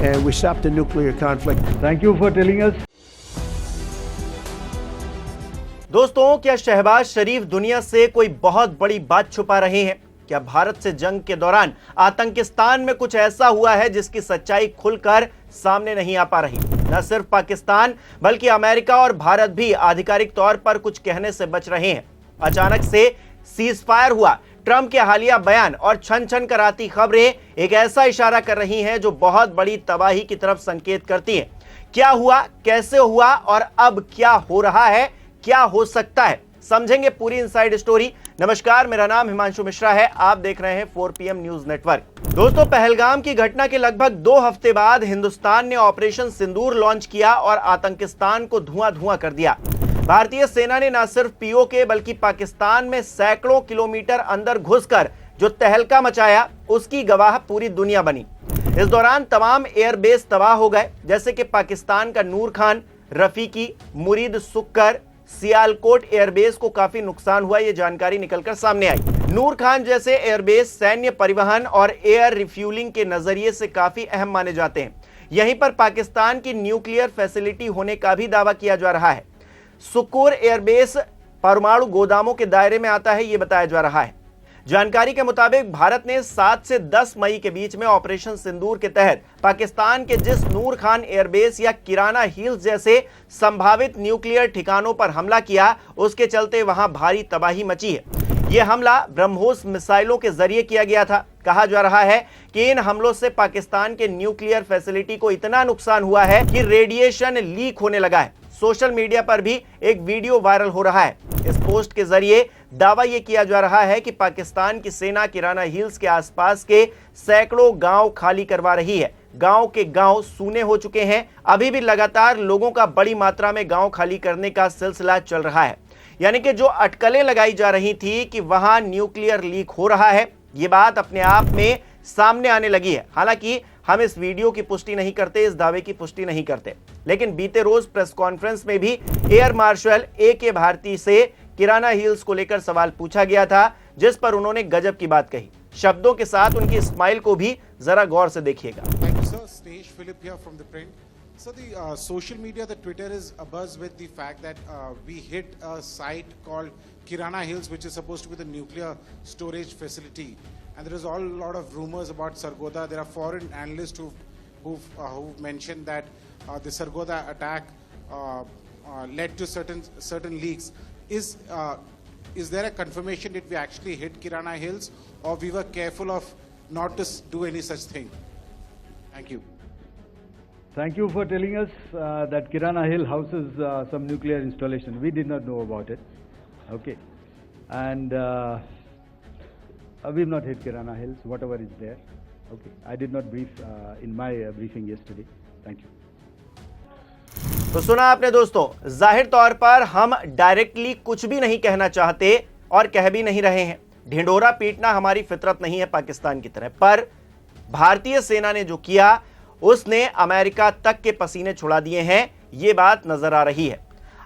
and we stop the nuclear conflict. Thank you for telling us. दोस्तों, क्या शहबाज शरीफ दुनिया से कोई बहुत बड़ी बात छुपा रहे हैं? क्या भारत से जंग के दौरान आतंकिस्तान में कुछ ऐसा हुआ है जिसकी सच्चाई खुलकर सामने नहीं आ पा रही? न सिर्फ पाकिस्तान बल्कि अमेरिका और भारत भी आधिकारिक तौर पर कुछ कहने से बच रहे हैं। अचानक से सीज फायर हुआ, ट्रंप के हालिया बयान और छन छन कराती खबरें एक ऐसा इशारा कर रही हैं जो बहुत बड़ी तबाही की तरफ संकेत करती हैं। क्या हुआ, कैसे हुआ और अब क्या हो रहा है, क्या हो सकता है, समझेंगे पूरी इनसाइड स्टोरी। नमस्कार, मेरा नाम हिमांशु मिश्रा है, आप देख रहे हैं 4 PM न्यूज नेटवर्क। दोस्तों, पहलगाम की घटना के लगभग 2 हफ्ते बाद हिंदुस्तान ने ऑपरेशन सिंदूर लॉन्च किया और आतंकिस्तान को धुआं-धुआं कर दिया। भारतीय सेना ने न सिर्फ पीओके बल्कि पाकिस्तान में सैकड़ों किलोमीटर अंदर घुसकर जो तहलका मचाया, उसकी गवाह पूरी दुनिया बनी। इस दौरान तमाम एयरबेस तबाह हो गए, जैसे कि पाकिस्तान का नूर खान, रफीकी, मुरीद सुक्कर, सियालकोट एयरबेस को काफी नुकसान हुआ, ये जानकारी निकलकर सामने आई। नूर खान जैसे एयरबेस सैन्य परिवहन और एयर रिफ्यूलिंग के नजरिए से काफी अहम माने जाते हैं। यहीं पर पाकिस्तान की न्यूक्लियर फैसिलिटी होने का भी दावा किया जा रहा है। सुक्कुर एयरबेस परमाणु गोदामों के दायरे में आता है, यह बताया जा रहा है। जानकारी के मुताबिक भारत ने 7 से 10 मई के बीच में ऑपरेशन सिंदूर के तहत पाकिस्तान के जिस नूर खान एयरबेस या किराना हिल्स जैसे संभावित न्यूक्लियर ठिकानों पर हमला किया, उसके चलते वहां भारी तबाही मची है। यह हमला ब्रह्मोस मिसाइलों के जरिए किया गया था। कहा जा रहा है कि इन हमलों से पाकिस्तान के न्यूक्लियर फैसिलिटी को इतना नुकसान हुआ है कि रेडिएशन लीक होने लगा है। सोशल मीडिया पर भी एक वीडियो वायरल हो रहा है। इस पोस्ट के जरिए दावा यह किया जा रहा है कि पाकिस्तान की सेना किराना हिल्स के आसपास के सैकड़ों गांव खाली करवा रही है। गांव के गांव सूने हो चुके हैं। अभी भी लगातार लोगों का बड़ी मात्रा में गांव खाली करने का सिलसिला चल रहा है। यानी कि जो अटकलें लगाई जा रही थी कि वहां न्यूक्लियर लीक हो रहा है, ये बात अपने आप में सामने आने लगी है। हालांकि हम इस वीडियो की पुष्टि नहीं करते, इस दावे की पुष्टि नहीं करते, लेकिन बीते रोज प्रेस कॉन्फ्रेंस में भी एयर मार्शल AK भारती से किराना हिल्स को लेकर सवाल पूछा गया था, जिस पर उन्होंने गजब की बात कही। शब्दों के साथ उनकी स्माइल को भी जरा गौर से देखिएगा। So the social media, the Twitter is abuzz with the fact that we hit a site called Kirana Hills, which is supposed to be the nuclear storage facility, and there is a lot of rumors about Sargodha. There are foreign analysts who've mentioned that the Sargodha attack led to certain leaks. Is there a confirmation that we actually hit Kirana Hills, or we were careful of not to do any such thing? Thank you. Thank you for telling us that Kirana Hill houses some nuclear installation. We did not know about it. Okay. And we've not hit Kirana Hills, whatever is there. Okay. I did not brief in my briefing yesterday. Thank you. तो सुना आपने दोस्तों, जाहिर तौर पर हम directly कुछ भी नहीं कहना चाहते और कह भी नहीं रहे हैं। ढिंडोरा पीटना हमारी फितरत नहीं है पाकिस्तान की तरह, पर भारतीय सेना ने जो किया उसने अमेरिका तक के पसीने छुड़ा दिए हैं, ये बात नजर आ रही है।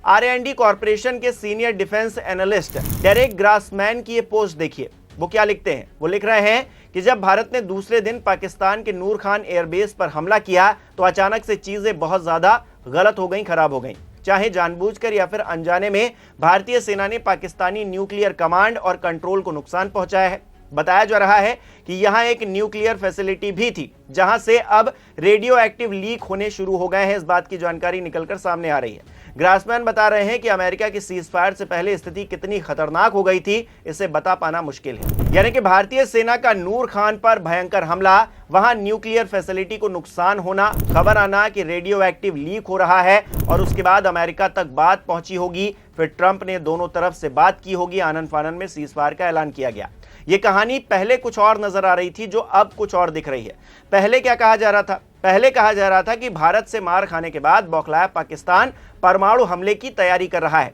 R&D कॉर्पोरेशन के senior defence analyst Derek Grassmann की ये पोस्ट देखिए। वो क्या लिखते हैं? वो लिख रहे हैं कि जब भारत ने दूसरे दिन पाकिस्तान के नूर खान एयरबेस पर हमला किया तो अचानक से चीजें बहुत ज्यादा गलत हो गई, खराब हो गई। चाहे जानबूझकर या फिर अनजाने में भारतीय सेना ने पाकिस्तानी न्यूक्लियर कमांड और कंट्रोल को नुकसान पहुंचाया है। बताया जा रहा है कि यहां एक न्यूक्लियर फैसिलिटी भी थी जहां से अब रेडियो एक्टिव लीक होने शुरू हो गए हैं। इस बात की जानकारी निकलकर सामने आ रही है। ग्रासमैन बता रहे हैं कि अमेरिका की सीज फायर से पहले स्थिति कितनी खतरनाक हो गई थी, इसे बता पाना मुश्किल है। यानी कि भारतीय सेना का नूर खान पर भयंकर हमला, वहां न्यूक्लियर फैसिलिटी को नुकसान होना, खबर आना कि रेडियो एक्टिव लीक हो रहा है और उसके बाद अमेरिका तक बात पहुंची होगी, फिर ट्रंप ने दोनों तरफ से बात की होगी, आनन फानन में सीज फायर का ऐलान किया गया। ये कहानी पहले कुछ और नजर आ रही थी जो अब कुछ और दिख रही है। पहले क्या कहा जा रहा था? पहले कहा जा रहा था कि भारत से मार खाने के बाद बौखलाया पाकिस्तान परमाणु हमले की तैयारी कर रहा है,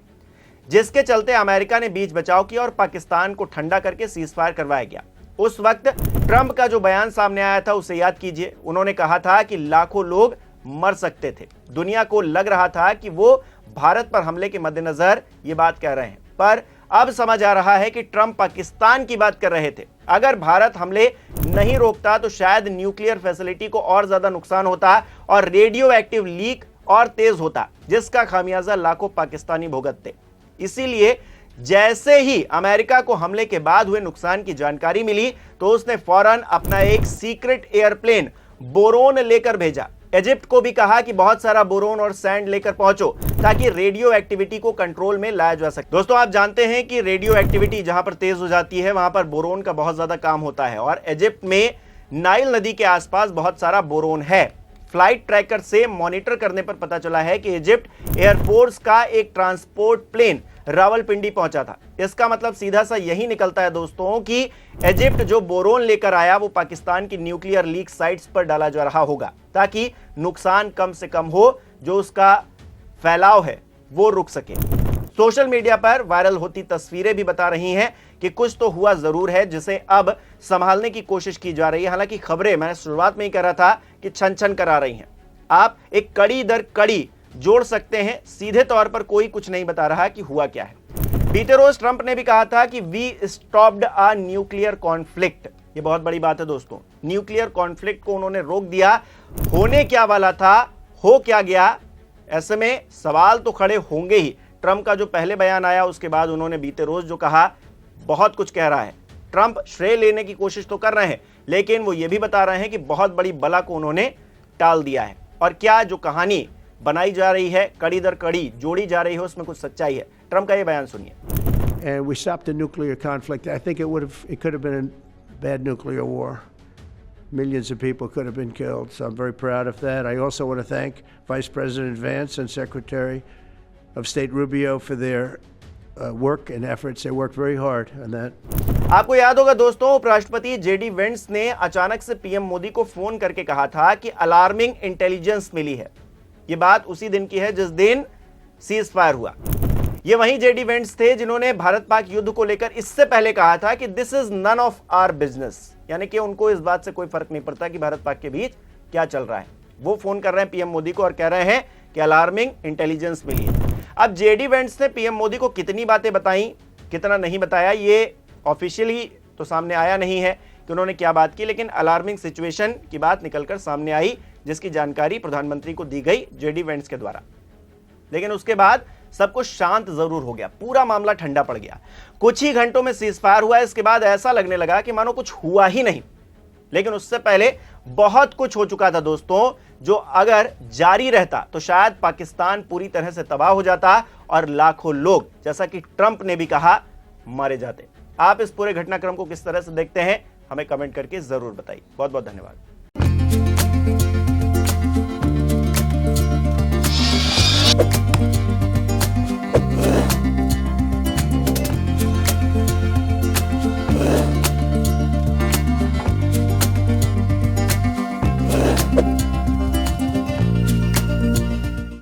जिसके चलते अमेरिका ने बीच बचाव किया और पाकिस्तान को ठंडा करके सीज फायर करवाया गया। उस वक्त ट्रंप का जो बयान सामने आया था उसे याद कीजिए। उन्होंने कहा था कि लाखों लोग मर सकते थे। दुनिया को लग रहा था कि वो भारत पर हमले के मद्देनजर ये बात कह रहे हैं, पर अब समझ आ रहा है कि ट्रंप पाकिस्तान की बात कर रहे थे। अगर भारत हमले नहीं रोकता तो शायद न्यूक्लियर फैसिलिटी को और ज्यादा नुकसान होता और रेडियो एक्टिव लीक और तेज होता, जिसका खामियाजा लाखों पाकिस्तानी भुगतते। इसीलिए जैसे ही अमेरिका को हमले के बाद हुए नुकसान की जानकारी मिली तो उसने फौरन अपना एक सीक्रेट एयरप्लेन बोरोन लेकर भेजा। इजिप्ट को भी कहा कि बहुत सारा बोरोन और सैंड लेकर पहुंचो ताकि रेडियो एक्टिविटी को कंट्रोल में लाया जा सके। दोस्तों, आप जानते हैं कि रेडियो एक्टिविटी जहां पर तेज हो जाती है वहां पर बोरोन का बहुत ज्यादा काम होता है और इजिप्ट में नाइल नदी के आसपास बहुत सारा बोरोन है। फ्लाइट ट्रैकर से मॉनिटर करने पर पता चला है कि इजिप्ट एयरफोर्स का एक ट्रांसपोर्ट प्लेन रावलपिंडी पहुंचा था। इसका मतलब सीधा सा यही निकलता है दोस्तों कि इजिप्ट जो बोरोन लेकर आया वो पाकिस्तान की न्यूक्लियर लीक साइट्स पर डाला जा रहा होगा ताकि नुकसान कम से कम हो, जो उसका फैलाव है वो रुक सके। सोशल मीडिया पर वायरल होती तस्वीरें भी बता रही हैं कि कुछ तो हुआ जरूर है जिसे अब संभालने की कोशिश की जा रही है। हालांकि खबरें मैंने शुरुआत में ही कह रहा था कि छन छन करा रही हैं। आप एक कड़ी दर कड़ी जोड़ सकते हैं, सीधे तौर पर कोई कुछ नहीं बता रहा कि हुआ क्या है। बीते रोज ट्रंप ने भी कहा था कि we stopped a nuclear conflict. ये बहुत बड़ी बात है दोस्तों, न्यूक्लियर कॉन्फ्लिक्ट को उन्होंने रोक दिया। होने क्या वाला था, हो क्या गया, ऐसे में सवाल तो खड़े होंगे ही। ट्रंप का जो पहले बयान आया उसके बाद उन्होंने बीते रोज जो कहा बहुत कुछ कह रहा है। ट्रंप श्रेय लेने की कोशिश तो कर रहे हैं लेकिन वो ये भी बता रहे हैं कि बहुत बड़ी बला को उन्होंने टाल दिया है। और क्या जो कहानी बनाई जा रही है, कड़ी दर कड़ी जोड़ी जा रही है, उसमें कुछ सच्चाई है। ट्रंप का ये बयान सुनिए। And we stopped the nuclear conflict. I think it could have been a bad nuclear war. Millions of people could have been killed. So I'm very proud of that. I also want to thank Vice President Vance and Secretary of State Rubio for their work and efforts. They worked very hard on that. आपको याद होगा दोस्तों, उपराष्ट्रपति JD vents ने अचानक से PM Modi को phone करके कहा था कि अलार्मिंग इंटेलिजेंस मिली है। ये बात उसी दिन की है जिस दिन सीज फायर हुआ। ये वही जेडी वेंट्स थे जिन्होंने भारत पाक युद्ध को लेकर इससे पहले कहा था कि this is none of our business, यानी कि उनको इस बात से कोई फर्क नहीं पड़ता कि भारत पाक के बीच क्या चल रहा है। वो फोन कर रहे हैं पीएम मोदी को और कह रहे हैं कि अलार्मिंग इंटेलिजेंस मिली है। अब जेडी वेंट्स ने पीएम मोदी को कितनी बातें बताई, कितना नहीं बताया, ये ऑफिशियली तो सामने आया नहीं है कि उन्होंने क्या बात की, लेकिन अलार्मिंग सिचुएशन की बात निकलकर सामने आई जिसकी जानकारी प्रधानमंत्री को दी गई जेडी वेंट्स के द्वारा। लेकिन उसके बाद सब कुछ शांत जरूर हो गया, पूरा मामला ठंडा पड़ गया। कुछ ही घंटों में सीज फायर हुआ। इसके बाद ऐसा लगने लगा कि मानो कुछ हुआ ही नहीं, लेकिन उससे पहले बहुत कुछ हो चुका था दोस्तों, जो अगर जारी रहता तो शायद पाकिस्तान पूरी तरह से तबाह हो जाता और लाखों लोग, जैसा कि ट्रंप ने भी कहा, मारे जाते। आप इस पूरे घटनाक्रम को किस तरह से देखते हैं हमें कमेंट करके जरूर बताइए। बहुत बहुत धन्यवाद।